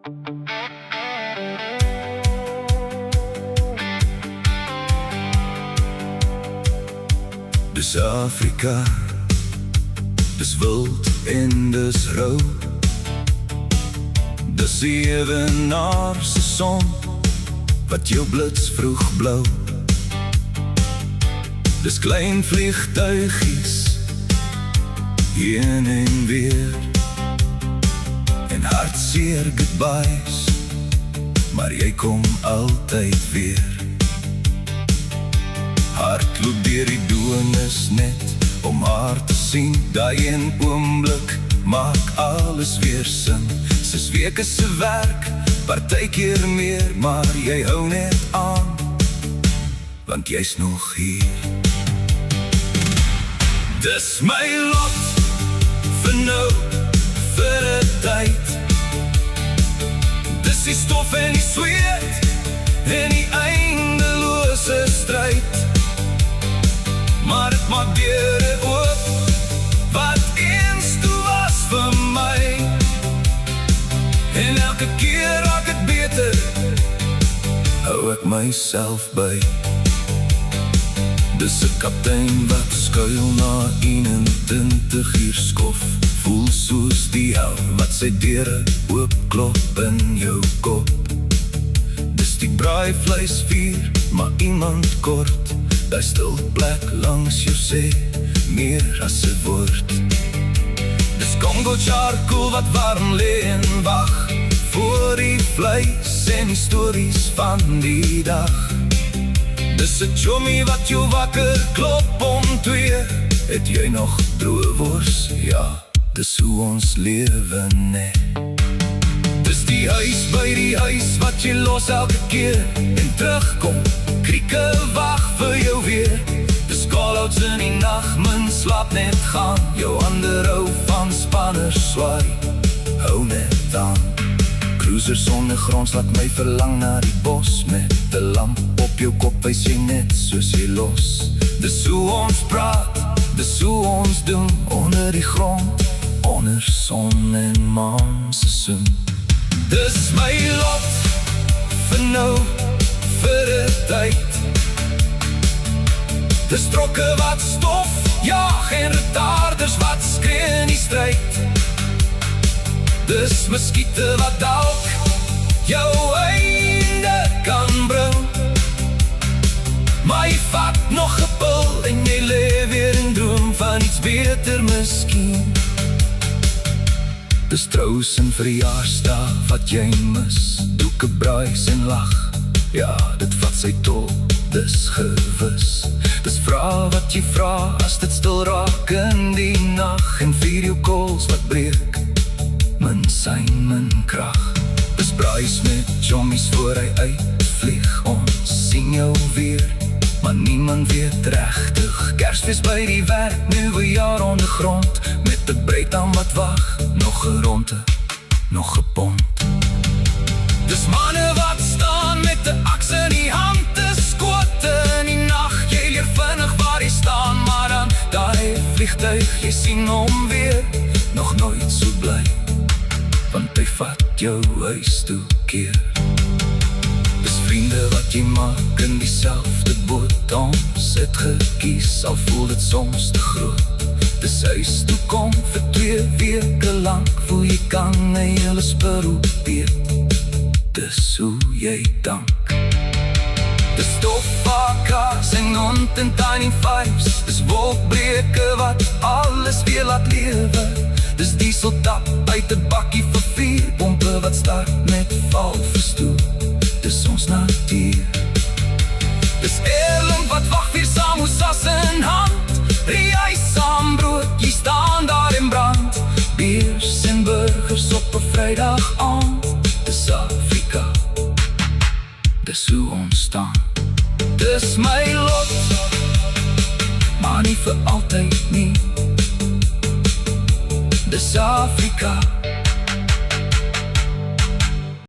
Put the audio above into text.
Dis Afrika, dis wild en dis rou. Dis die ewenaar se son, wat jou blits vroeg blou. Dis klein vliegtuigies, heen en weer, en hartseer goodbyes, maar jy kom altyd weer. Hartloop deur die doenis net, om haar te sien. Daai een oomblik maak alles weer sin. 6 weke se werk, partykeer meer, maar jy hou net aan, want jy's nog hier. Dis my lot, vir nou, vir 'n tyd. Dis die stof en die sweet, en die eindelose stryd. Maar het maak deure oop, wat eens toe was vir my. En elke keer raak het beter, hou ek myself by. Dis 'n kaptein wat skuil na 21 uur skof. Voel soos die hel wat sy deure oopklop in jou kop. Dis die braaivleisvuur, maar iemand kort. Die stil plek langs jou sê, meer as 'n woord. Dis Congo charcoal wat warm lê en wag, voor die vleis en die stories van die dag. Dis 'n chommy wat jou wakker klop om 2. Het jy nog droë wors? Ja, dis hoe ons lewe, nee. Dis die huis by die huis wat jy los elke keer en terugkom. Krieke wag vir jou weer. Dis call-outs in die nacht, min slaap net gaan. Jou hande rou van spanners swaai, hou net aan. Cruisers ondergronds laat my verlang na die bos. Met 'n lamp op jou kop wys jy net soos jy los. Dis hoe ons praat, dis hoe ons doen. Onder die grond, onder son en maan se soen. Dis my lot, vir nou, vir 'n tyd. Dis trokke wat stof jaag en retarders wat skree in die stryd. Dis muskiete wat dalk jou einde kan bring, maar jy vat nog 'n pil en jy leef weer in droom van iets beter miskien. Dis trous en verjaarsdag wat jy mis. Doeke bruis en lach, ja, dit vat sy tol, dis gewis. Dis vrae wat jy vra as dit stil raak in die nacht. En videokalls wat breek, min sein, min krag. Dis bruis met chommies voor hy uitvlieg. Ons sien jou weer, maar niemand weet rechtig. Kersfees by die werk, nuwe jaar ondergrond. Met 'n breedam wat wag, nog 'n ronde, nog 'n pond. Dis manne wat staan met 'n aks in die hand. Dis skote in die nacht, jy leer vinnig waar jy staan. Maar dan daai vliegtuig, jy sien hom weer, nog nooit so bly, want hy vat jou huis toe keer. Dis vriende wat jy maak in dieselfde boot. Ons het gekies, al voel dit soms te groot. Dis huis toe kom vir 2 weke lang. Voel jy kan 'n hele sperroep weet. Dis hoe jy dank. Dis stofvakers en hond en tiny vibes. Dis wolkbreke wat alles weer laat lewe. Dis dieseltap uit 'n bakkie vir 4. Pompe wat start met val verstoel. Dis ons natuur. Dis Erling wat wag vir samosas in hand. Ry saam brood, jy staan daar in brand. Biers en burgers op 'n Vrydag aand. Dis Afrika, dis hoe ons staan. Dis my lot, maar nie vir altyd nie. Dis Afrika.